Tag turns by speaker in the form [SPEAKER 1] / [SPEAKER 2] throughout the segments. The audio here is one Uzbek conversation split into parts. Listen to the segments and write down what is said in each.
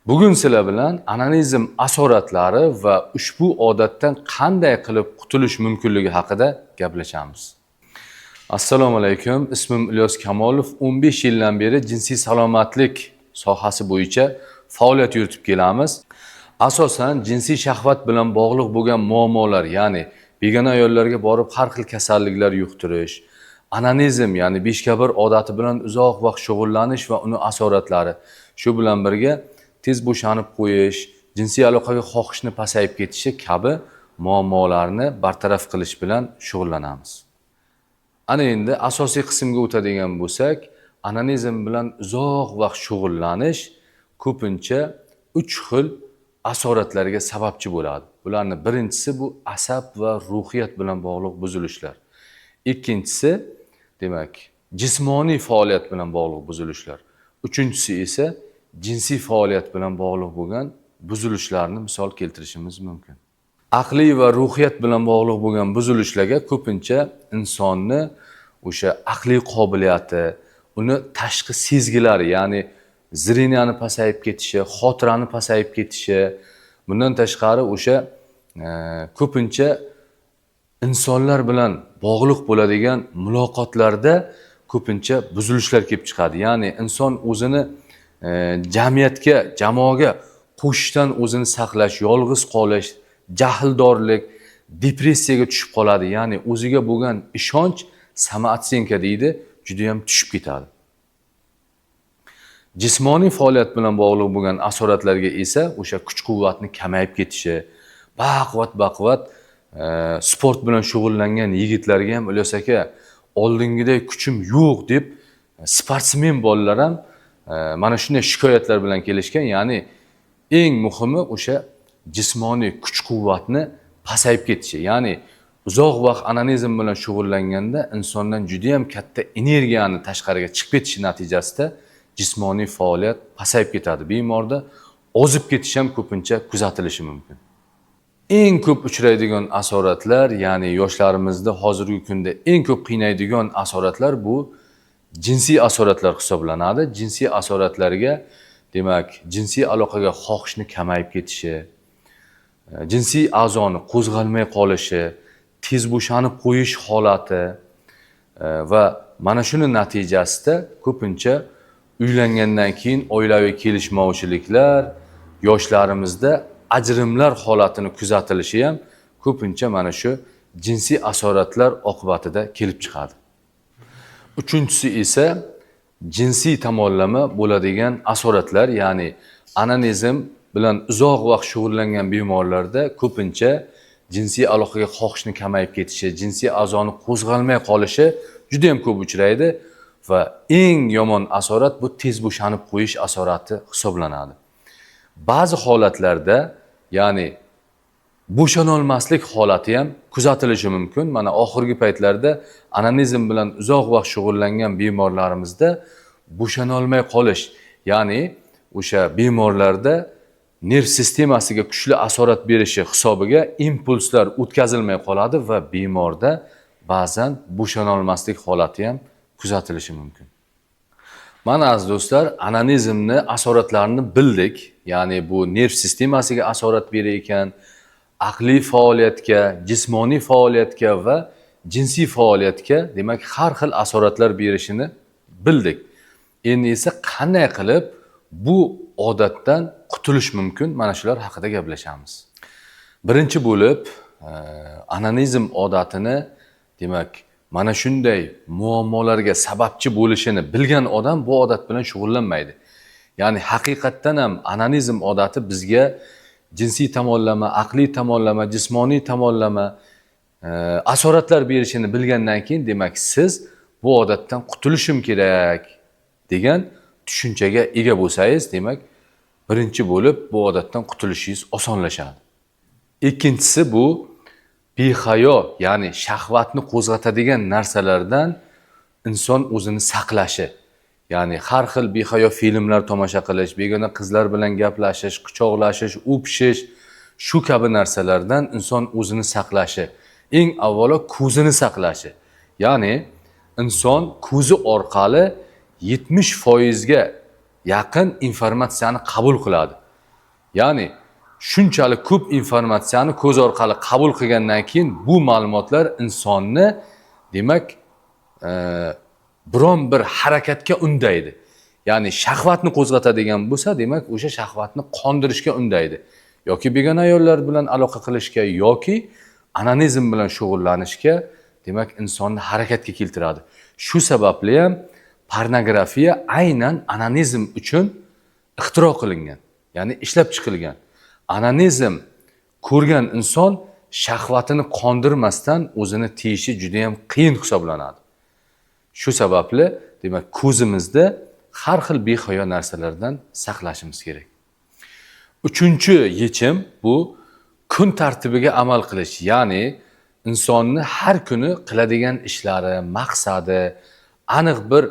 [SPEAKER 1] Bugun sizlar bilan onanizm asoratlari va ushbu odatdan qanday qilib qutulish mumkinligi haqida gaplashamiz. Assalomu alaykum. Ismim Ilyos Kamolov. 15 yildan beri jinsiy salomatlik sohasi bo'yicha faoliyat yuritib kelamiz. Asosan jinsiy shahvat bilan bog'liq bo'lgan muammolar, ya'ni begona ayollarga borib har xil kasalliklar yuqtirish, onanizm ya'ni beshkabir odati bilan uzoq vaqt shug'ullanish va uni asoratlari, shu bilan birga tez bo'shanib qo'yish, jinsiy aloqaga xohishni pasayib ketishi kabi muammolarni bartaraf qilish bilan shug'ullanamiz. Ana endi asosiy qismga o'tadigan bo'lsak, onanizm bilan uzoq vaqt shug'ullanish ko'pincha 3 xil asoratlarga sababchi bo'ladi. Bularning birinchisi bu asab va ruhiyat bilan bog'liq buzilishlar. Ikkinchisi, demak, jismoniy faoliyat bilan bog'liq buzilishlar. Uchinchisi esa jinsiy faoliyat bilan bog'liq bo'lgan buzilishlarni misol keltirishimiz mumkin. Aqliy va ruhiyat bilan bog'liq bo'lgan buzilishlarga ko'pincha insonni o'sha aqliy qobiliyati, uni tashqi sezgilari, ya'ni zreniyani pasayib ketishi, xotirani pasayib ketishi, bundan tashqari o'sha ko'pincha insonlar bilan bog'liq bo'ladigan muloqotlarda ko'pincha buzilishlar kelib chiqadi. Ya'ni inson o'zini jamiyatga, jamoaga qo'shishdan o'zini saqlash, yolg'iz qolish, jahldorlik, depressiyaga tushib qoladi. Ya'ni o'ziga bo'lgan ishonch, samootsenka deydi, juda ham tushib ketadi. Jismoniy faoliyat bilan bog'liq bo'lgan asoratlarga esa o'sha kuch-quvvatni kamayib ketishi, baquvvat sport bilan shug'ullangan yigitlarga ham Ilyos aka, oldingidek kuchim yo'q deb sportsmen bolalar ham mana shunday shikoyatlar bilan kelishgan. Ya'ni eng muhimi o'sha jismoniy kuch-quvvatni pasayib ketishi. Ya'ni uzoq vaqt onanizm bilan shug'ullanganda insondan juda ham katta energiyani tashqariga chiqib ketishi natijasida jismoniy faoliyat pasayib ketadi. Bemorda ozib ketish ham ko'pincha kuzatilishi mumkin. Eng ko'p uchraydigan asoratlar, ya'ni yoshlarimizda hozirgi kunda eng ko'p qiynaydigan asoratlar bu jinsiy asoratlar hisoblanadi. Jinsiy asoratlarga, demak, jinsiy aloqaga xohishni kamayib ketishi, jinsiy a'zoni qo'zg'almay qolishi, tez bo'shanib qo'yish holati va mana shuni natijasida ko'pincha uylangandan keyin oilaviy kelishmovchiliklar, yoshlarimizda ajrimlar holatini kuzatilishi ham ko'pincha mana shu jinsiy asoratlar oqibatida kelib chiqadi. Uchinchisi esa jinsiy tomonlama bo'ladigan asoratlar, ya'ni onanizm bilan uzoq vaqt shug'ullangan bemorlarda ko'pincha jinsiy aloqaga xohishni kamayib ketishi, jinsiy a'zoni qo'zg'almay qolishi juda ham ko'p uchraydi va eng yomon asorat bu tez bo'shanib qo'yish asorati hisoblanadi. Ba'zi holatlarda, ya'ni bo'shanolmaslik holati ham kuzatilishi mumkin. Mana oxirgi paytlarda onanizm bilan uzoq vaqt shug'ullangan bemorlarimizda bo'shanolmay qolish, ya'ni o'sha bemorlarda nerv sistemasiga kuchli asorat berishi hisobiga impulslar o'tkazilmay qoladi va bemorda ba'zan bo'shanolmaslik holati ham kuzatilishi mumkin. Mana aziz do'stlar, onanizmni asoratlarini bildik. Ya'ni bu nerv sistemasiga asorat berar ekan, aqliy faoliyatga, jismoniy faoliyatga va jinsiy faoliyatga, demak, har xil asoratlar berishini bildik. Endi esa qanday qilib bu odatdan qutulish mumkin? Mana shular haqida gaplashamiz. Birinchi bo'lib, onanizm odatini, demak, mana shunday muammolarga sababchi bo'lishini bilgan odam bu odat bilan shug'ullanmaydi. Ya'ni haqiqatdan ham onanizm odati bizga jinsiy tomonlama, aqliy tomonlama, jismoniy tomonlama asoratlar berishini bilgandan keyin, demak, siz bu odatdan qutulishim kerak degan tushunchaga ega bo'lsangiz, demak, birinchi bo'lib bu odatdan qutulishingiz osonlashadi. Ikkinchisi bu behayo, ya'ni shahvatni qo'zg'atadigan narsalardan inson o'zini saqlashi. Ya'ni har xil behayo filmlar tomosha qilish, begona qizlar bilan gaplashish, quchoqlashish, o'pishish, shu kabi narsalardan inson o'zini saqlashi. Eng avvalo ko'zini saqlashi. Ya'ni inson ko'zi orqali 70% ga yaqin informatsiyani qabul qiladi. Ya'ni shunchalik ko'p informatsiyani ko'z orqali qabul qilgandan keyin bu ma'lumotlar insonni demak biron bir harakatga undaydi. Ya'ni shahvatni qo'zg'atadigan bo'lsa, demak o'sha shahvatni qondirishga undaydi. Yoki begona ayollar bilan aloqa qilishga yoki onanizm bilan shug'ullanishga, demak insonni harakatga keltiradi. Shu sababli ham pornografiya aynan onanizm uchun ixtiro qilingan, ya'ni ishlab chiqilgan. Onanizm ko'rgan inson shahvatini qondirmasdan o'zini tiyishi juda ham qiyin hisoblanadi. Shu sababli demak ko'zimizda har xil behayo narsalardan saqlashimiz kerak. Uchinchi yechim bu kun tartibiga amal qilish, ya'ni insonni har kuni qiladigan ishlari, maqsadi, aniq bir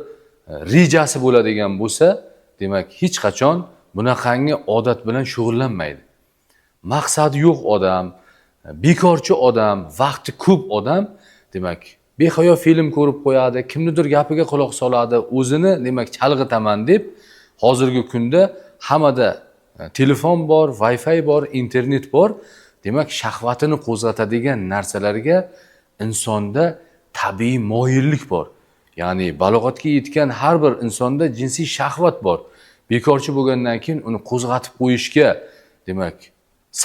[SPEAKER 1] rejasi bo'ladigan bo'lsa, demak hech qachon bunaqangi odat bilan shug'ullanmaydi. Maqsadi yo'q odam, bekorchi odam, vaqti ko'p odam demak behayo film ko'rib qo'yadi, kimnidir gapiga quloq soladi, o'zini demak chalg'itaman deb hozirgi kunda hammada telefon bor, Wi-Fi bor, internet bor. Demak shahvatini qo'zg'atadigan narsalarga insonda tabiiy moyillik bor. Ya'ni balog'atga yetgan har bir insonda jinsiy shahvat bor. Bekorchi bo'lgandan keyin uni qo'zg'atib qo'yishga demak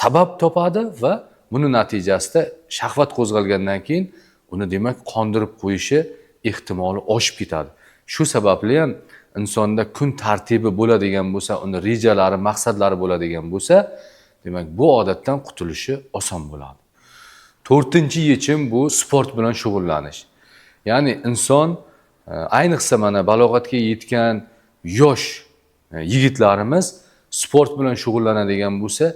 [SPEAKER 1] sabab topadi va buni natijasida shahvat qo'zg'algandan keyin uni demak qondirib qo'yishi ehtimoli oshib ketadi. Shu sababli ham insonda kun tartibi bo'ladigan bo'lsa, uni rejalari, maqsadlari bo'ladigan bo'lsa, demak bu odatdan qutulishi oson bo'ladi. To'rtinchi yechim bu sport bilan shug'ullanish. Ya'ni inson ayniqsa mana balog'atga yetgan yosh yigitlarimiz sport bilan shug'ullanadigan bo'lsa,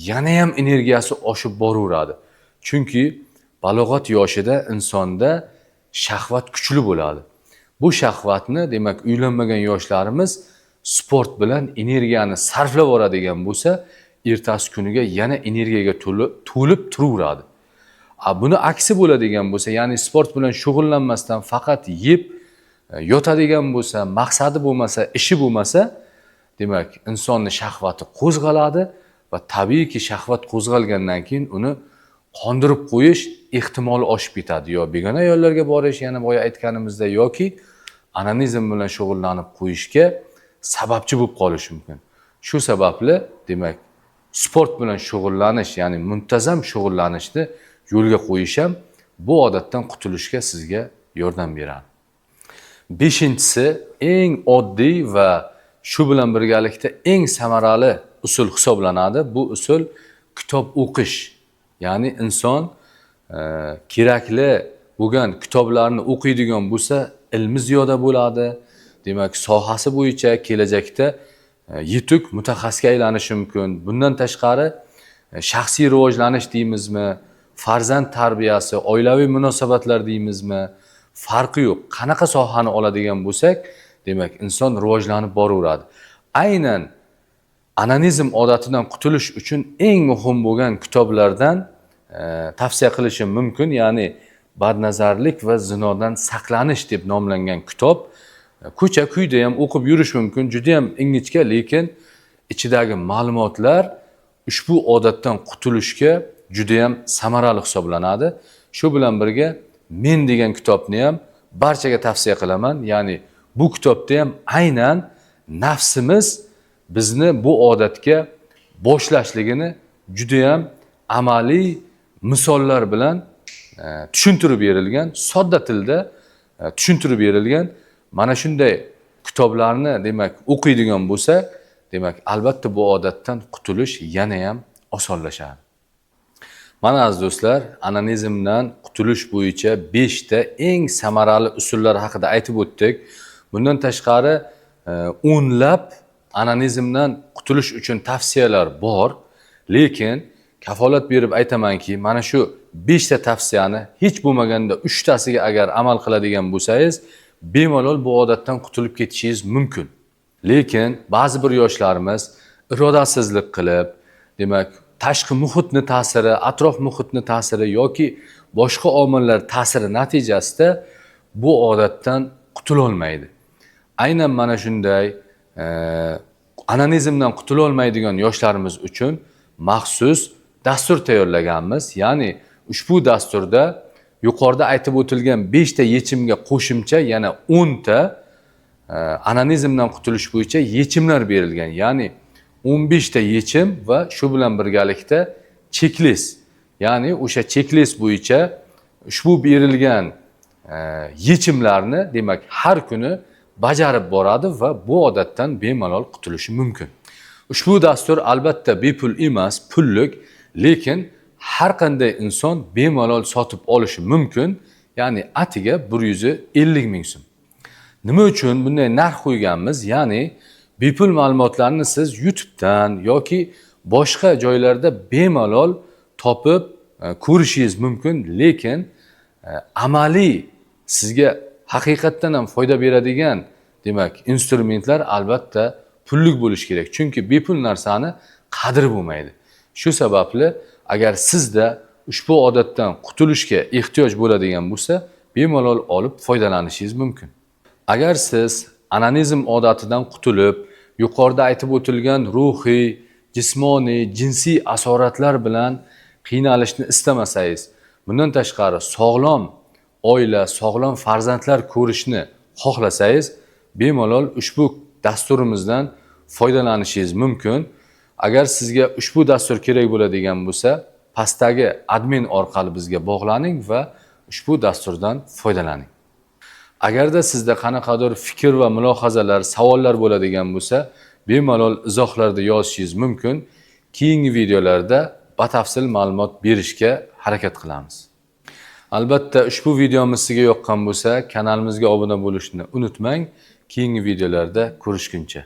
[SPEAKER 1] yana ham energiyasi oshib boraveradi. Chunki balog'at yoshida insonda shahvat kuchli bo'ladi. Bu shahvatni demak uylanmagan yoshlarimiz sport bilan energiyani sarflab yuboradigan bo'lsa, ertasi kuniga yana energiyaga to'lib turaveradi. Buni aksi bo'ladigan bo'lsa, ya'ni sport bilan shug'ullanmasdan faqat yeb yotadigan bo'lsa, maqsadi bo'lmasa, ishi bo'lmasa, demak insonning shahvati qo'zg'aladi va tabiiyki shahvat qo'zg'algandan keyin uni qondirib qo'yish ehtimoli oshib ketadi. Yo begona ayollarga borish, yana boya aytganimizda, yoki onanizm bilan shug'ullanib qo'yishga sababchi bo'lib qolishi mumkin. Shu sababli demak sport bilan shug'ullanish, ya'ni muntazam shug'ullanishni yo'lga qo'yish ham bu odatdan qutulishga sizga yordam beradi. Beshinchisi, eng oddiy va shu bilan birgalikda eng samarali usul hisoblanadi. Bu usul kitob o'qish. Ya'ni inson kerakli bo'lgan kitoblarni o'qiydigan bo'lsa, ilmi ziyoda bo'ladi. Demak, sohasi bo'yicha kelajakda yetuk mutaxassisga aylanishi mumkin. Bundan tashqari shaxsiy rivojlanish deymizmi, farzand tarbiyasi, oilaviy munosabatlar deymizmi, farqi yo'q. Qanaqa sohani oladigan bo'lsak, demak inson rivojlanib boraveradi. Aynan onanizm odatidan qutulish uchun eng muhim bo'lgan kitoblardan tavsiya qilishim mumkin. Ya'ni badnazarlik va zinodan saqlanish deb nomlangan kitob. Ko'cha-kuyda ham o'qib yurish mumkin. Juda ham ingichka, lekin ichidagi ma'lumotlar ushbu odatdan qutulishga juda ham samarali hisoblanadi. Shu bilan birga Men degan kitobni ham barchaga tavsiya qilaman. Ya'ni bu kitobda ham aynan nafsimiz bizni bu odatga boshlashligini juda ham amaliy misollar bilan tushuntirib berilgan, sodda tilda tushuntirib berilgan. Mana shunday kitoblarni demak o'qiydigan bo'lsa, demak albatta bu odatdan qutulish yana ham osonlashadi. Mana aziz do'stlar, onanizmdan qutulish bo'yicha 5 ta eng samarali usullar haqida aytib o'tdik. Bundan tashqari o'nlab onanizmdan qutulish uchun tavsiyalar bor, lekin kafolat berib aytamanki, mana shu 5 ta tavsiyani hech bo'lmaganda 3 tasiga agar amal qiladigan bo'lsangiz, bemalol bu odatdan qutulib ketishingiz mumkin. Lekin ba'zi bir yoshlarimiz irodasizlik qilib, demak, tashqi muhitni ta'siri, atrof muhitni ta'siri yoki boshqa omillar ta'siri natijasida bu odatdan qutula olmaydi. Aynan mana shunday Onanizmdan qutula olmaydigan yoshlarimiz uchun maxsus dastur tayyorlaganmiz. Ya'ni ushbu dasturda yuqorida aytib o'tilgan 5 ta yechimga qo'shimcha yana 10 ta onanizmdan qutulish bo'yicha yechimlar berilgan. Ya'ni 15 ta yechim va shu bilan birgalikda checklist. Ya'ni o'sha checklist bo'yicha ushbu berilgan yechimlarni demak har kuni bajarib boradi va bu odatdan bemalol qutulishi mumkin. Ushbu dastur albatta bepul emas, pullik, lekin har qanday inson bemalol sotib olishi mumkin. Ya'ni atiga 150 ming so'm. Nima uchun bunday narx qo'yganmiz? Ya'ni bepul ma'lumotlarni siz YouTube'dan yoki boshqa joylarda bemalol topib ko'rishingiz mumkin, lekin amaliy sizga haqiqatdan ham foyda beradigan demak instrumentlar albatta pullik bo'lishi kerak. Chunki bepul narsani qadri bo'lmaydi. Shu sababli agar sizda ushbu odatdan qutulishga ehtiyoj bo'ladigan bo'lsa, bemalol olib foydalanishingiz mumkin. Agar siz onanizm odatidan qutulib, yuqorida aytib o'tilgan ruhiy, jismoniy, jinsiy asoratlar bilan qiynalishni istamasangiz, bundan tashqari sog'lom oila, sog'lom farzandlar ko'rishni xohlasangiz, bemalol ushbu dasturimizdan foydalanishingiz mumkin. Agar sizga ushbu dastur kerak bo'ladigan bo'lsa, pastdagi admin orqali bizga bog'laning va ushbu dasturdan foydalaning. Agarda sizda qanaqadir fikr va mulohazalar, savollar bo'ladigan bo'lsa, bemalol izohlarda yozishingiz mumkin. Keyingi videolarda batafsil ma'lumot berishga harakat qilamiz. Albatta ushbu videomiz sizga yoqqan bo'lsa, kanalimizga obuna bo'lishni unutmang. Keyingi videolarda ko'rishguncha